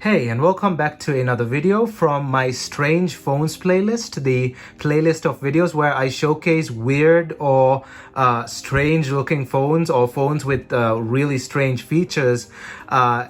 Hey, and welcome back to another video from my Strange Phones playlist, the playlist of videos where I showcase weird or strange looking phones or phones with really strange features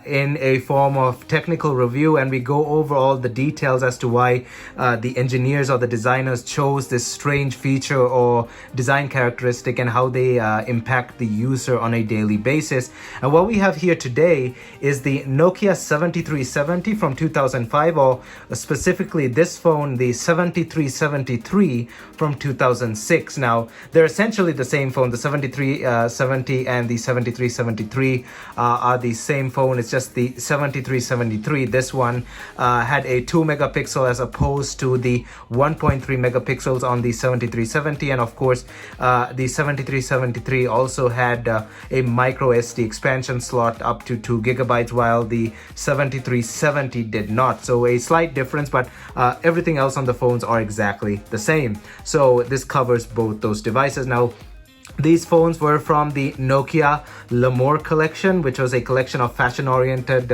in a form of technical review, and we go over all the details as to why the engineers or the designers chose this strange feature or design characteristic and how they impact the user on a daily basis. And what we have here today is the Nokia 7370 from 2005, or specifically this phone, the 7373 from 2006. Now, they're essentially the same phone. The 7370 and the 7373 are the same phone. It's just the 7373. This one had a 2 megapixel as opposed to the 1.3 megapixels on the 7370. And of course, the 7373 also had a micro SD expansion slot up to 2 gigabytes, while the 7370 did not. So a slight difference, but everything else on the phones are exactly the same. So this covers both those devices. Now, these phones were from the Nokia L Amour Collection, which was a collection of fashion-oriented,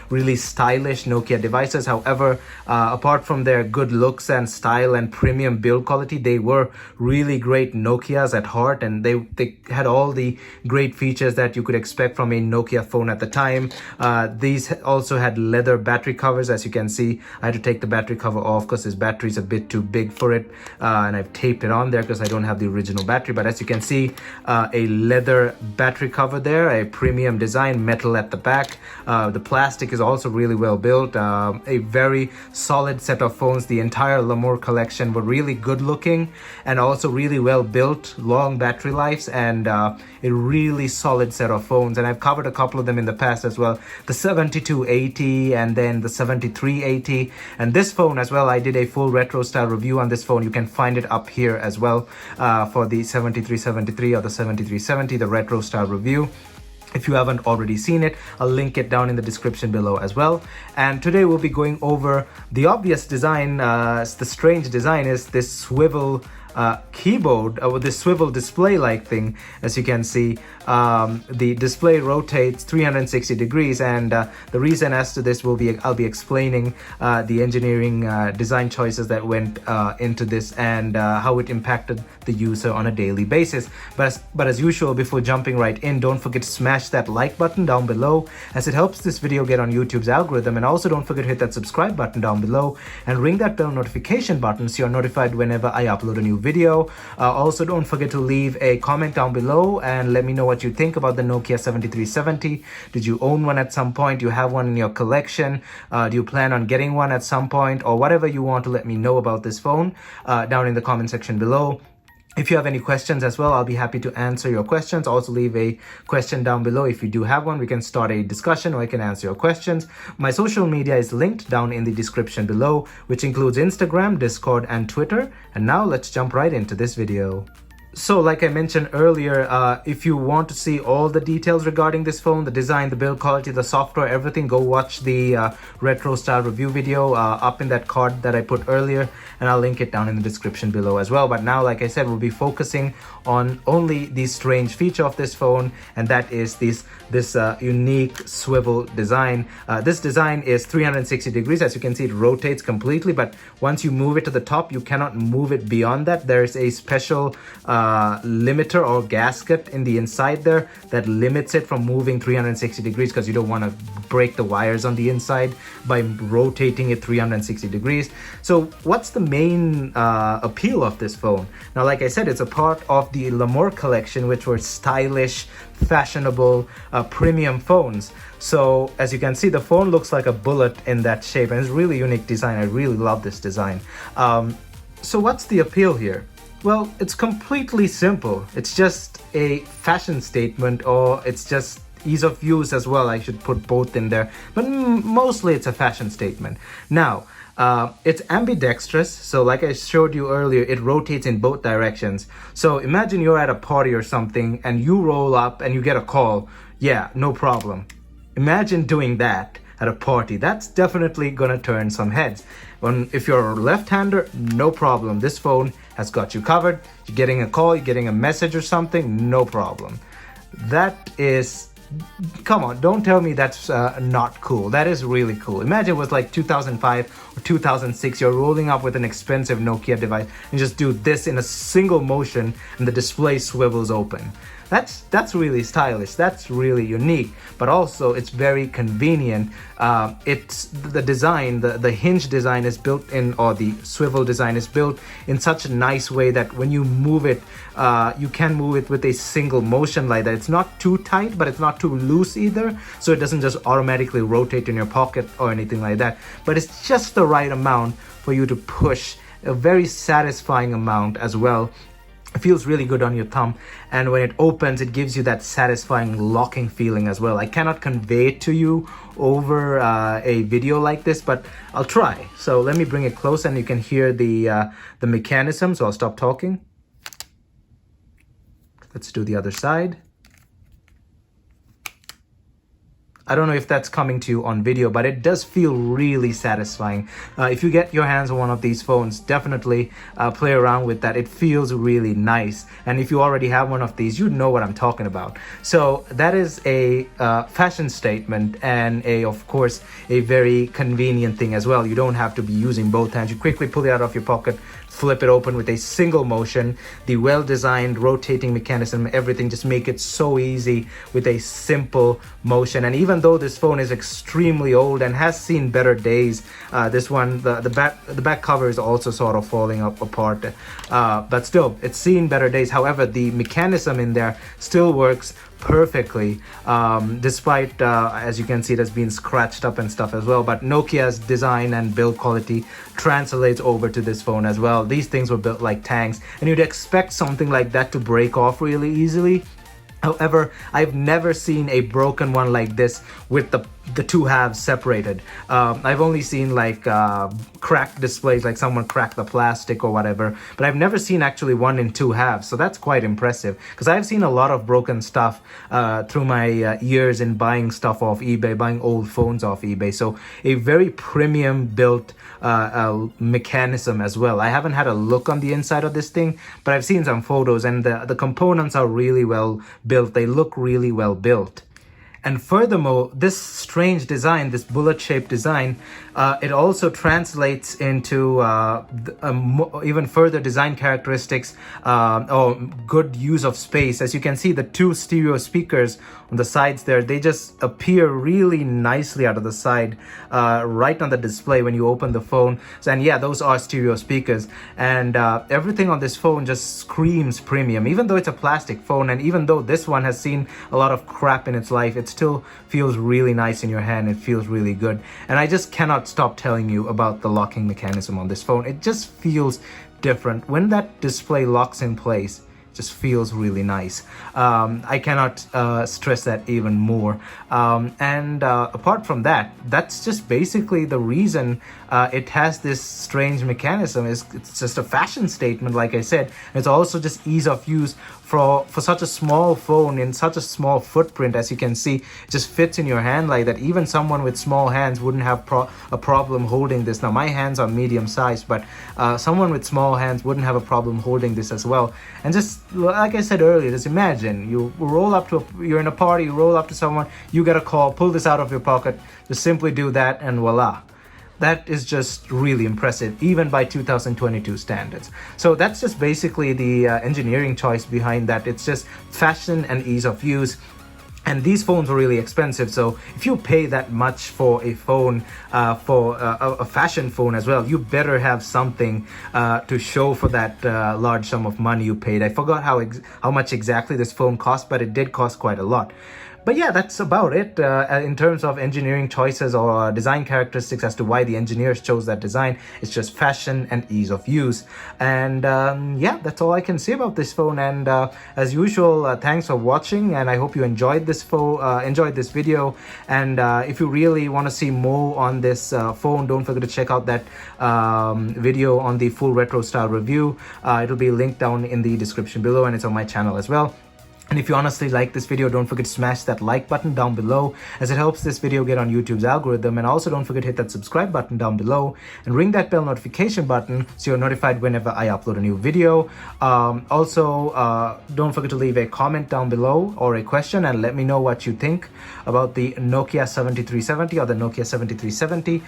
really stylish Nokia devices. However, apart from their good looks and style and premium build quality, they were really great Nokias at heart, and they had all the great features that you could expect from a Nokia phone at the time. These also had leather battery covers. As you can see, I had to take the battery cover off because this battery is a bit too big for it, and I've taped it on there because I don't have the original battery. But as you can see, a leather battery cover there, a premium design, metal at the back. The plastic is also really well built. A very solid set of phones. The entire L Amour collection were really good looking and also really well built, long battery lives, and a really solid set of phones. And I've covered a couple of them in the past as well. The 7280 and then the 7380, and this phone as well. I did a full retro style review on this phone. You can find it up here as well for the 7373 or the 7370, the retro style review. If you haven't already seen it, I'll link it down in the description below as well. And today we'll be going over the obvious design. The strange design is this swivel keyboard with this swivel display like thing. As you can see, the display rotates 360 degrees, and the reason as to this I'll be explaining the engineering design choices that went into this and how it impacted the user on a daily basis. But as usual, before jumping right in, don't forget to smash that like button down below, as it helps this video get on YouTube's algorithm. And also don't forget to hit that subscribe button down below and ring that bell notification button so you're notified whenever I upload a new video. Also, don't forget to leave a comment down below and let me know what you think about the Nokia 7370. Did you own one at some point? Do you have one in your collection? Do you plan on getting one at some point? Or whatever you want to let me know about this phone down in the comment section below. If you have any questions as well, I'll be happy to answer your questions. Also leave a question down below. If you do have one, we can start a discussion or I can answer your questions. My social media is linked down in the description below, which includes Instagram, Discord, and Twitter. And now let's jump right into this video. So like I mentioned earlier, if you want to see all the details regarding this phone, the design, the build quality, the software, everything, go watch the retro style review video up in that card that I put earlier, and I'll link it down in the description below as well. But now, like I said, we'll be focusing on only the strange feature of this phone, and that is this unique swivel design. This design is 360 degrees. As you can see, it rotates completely, but once you move it to the top, you cannot move it beyond that. There's a special limiter or gasket in the inside there that limits it from moving 360 degrees, because you don't want to break the wires on the inside by rotating it 360 degrees. So what's the main appeal of this phone? Now, like I said, it's a part of the L Amour collection, which were stylish, fashionable, premium phones. So as you can see, the phone looks like a bullet in that shape, and it's really unique design. I really love this design. So what's the appeal here? Well, it's completely simple. It's just a fashion statement, or it's just ease of use as well. I should put both in there, but mostly it's a fashion statement. Now, it's ambidextrous, so like I showed you earlier, it rotates in both directions. So imagine you're at a party or something and you roll up and you get a call. Yeah, no problem. Imagine doing that at a party. That's definitely gonna turn some heads. If you're a left-hander, no problem. This phone has got you covered. You're getting a call, you're getting a message or something, no problem. That is Come on, don't tell me that's not cool. That is really cool. Imagine it was like 2005 or 2006. You're rolling up with an expensive Nokia device and just do this in a single motion and the display swivels open. That's really stylish. That's really unique, but also it's very convenient. It's the design, the hinge design is built in, or the swivel design is built in such a nice way that when you move it, you can move it with a single motion like that. It's not too tight, but it's not too loose either, so it doesn't just automatically rotate in your pocket or anything like that. But it's just the right amount for you to push, a very satisfying amount as well. It feels really good on your thumb, and when it opens, it gives you that satisfying locking feeling as well. I cannot convey it to you over a video like this, but I'll try. So let me bring it close and you can hear the mechanism. So I'll stop talking. Let's do the other side. I don't know if that's coming to you on video, but it does feel really satisfying. If you get your hands on one of these phones, definitely play around with that. It feels really nice. And if you already have one of these, you know what I'm talking about. So that is a fashion statement, and of course, a very convenient thing as well. You don't have to be using both hands. You quickly pull it out of your pocket, flip it open with a single motion. The well-designed rotating mechanism, everything, just make it so easy with a simple motion. And even though this phone is extremely old and has seen better days, this one, the back cover is also sort of falling apart, but still, it's seen better days. However, the mechanism in there still works perfectly, despite as you can see, it has been scratched up and stuff as well. But Nokia's design and build quality translates over to this phone as well. These things were built like tanks, and you'd expect something like that to break off really easily. However, I've never seen a broken one like this with the two halves separated. I've only seen like cracked displays, like someone cracked the plastic or whatever, but I've never seen actually one in two halves. So that's quite impressive, because I've seen a lot of broken stuff through my years in buying stuff off eBay, buying old phones off eBay. So a very premium built mechanism as well. I haven't had a look on the inside of this thing, but I've seen some photos, and the components are really well built. They look really well built. And furthermore, this strange design, this bullet-shaped design, it also translates into even further design characteristics, or good use of space. As you can see, the two stereo speakers on the sides there, they just appear really nicely out of the side, right on the display when you open the phone. So, and yeah, those are stereo speakers, and everything on this phone just screams premium. Even though it's a plastic phone, and even though this one has seen a lot of crap in its life, it still feels really nice in your hand. It feels really good, and I just cannot stop telling you about the locking mechanism on this phone. It just feels different when that display locks in place. Just feels really nice. I cannot stress that even more. And apart from that, that's just basically the reason it has this strange mechanism. It's just a fashion statement, like I said. It's also just ease of use for such a small phone in such a small footprint. As you can see, it just fits in your hand like that. Even someone with small hands wouldn't have a problem holding this. Now, my hands are medium sized, but someone with small hands wouldn't have a problem holding this as well. And just like I said earlier, just imagine you roll up to you're in a party, you roll up to someone, you get a call, pull this out of your pocket, just simply do that, and voila. That is just really impressive, even by 2022 standards. So that's just basically the engineering choice behind that. It's just fashion and ease of use. And these phones are really expensive, so if you pay that much for a phone, for a fashion phone as well, you better have something to show for that large sum of money you paid. I forgot how much exactly this phone cost, but it did cost quite a lot. But yeah, that's about it in terms of engineering choices or design characteristics as to why the engineers chose that design. It's just fashion and ease of use. And yeah, that's all I can say about this phone. And as usual, thanks for watching, and I hope you enjoyed this video. And if you really want to see more on this phone, don't forget to check out that video on the full retro style review. It'll be linked down in the description below, and it's on my channel as well. And if you honestly like this video, don't forget to smash that like button down below, as it helps this video get on YouTube's algorithm. And also don't forget to hit that subscribe button down below and ring that bell notification button so you're notified whenever I upload a new video. Don't forget to leave a comment down below or a question and let me know what you think about the Nokia 7370 or the Nokia 7370.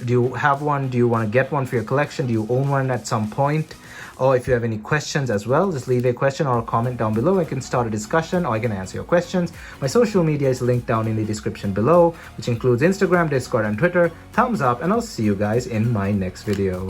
Do you have one? Do you want to get one for your collection? Do you own one at some point? Or if you have any questions as well, just leave a question or a comment down below. I can start a discussion or I can answer your questions. My social media is linked down in the description below, which includes Instagram, Discord, and Twitter. Thumbs up, and I'll see you guys in my next video.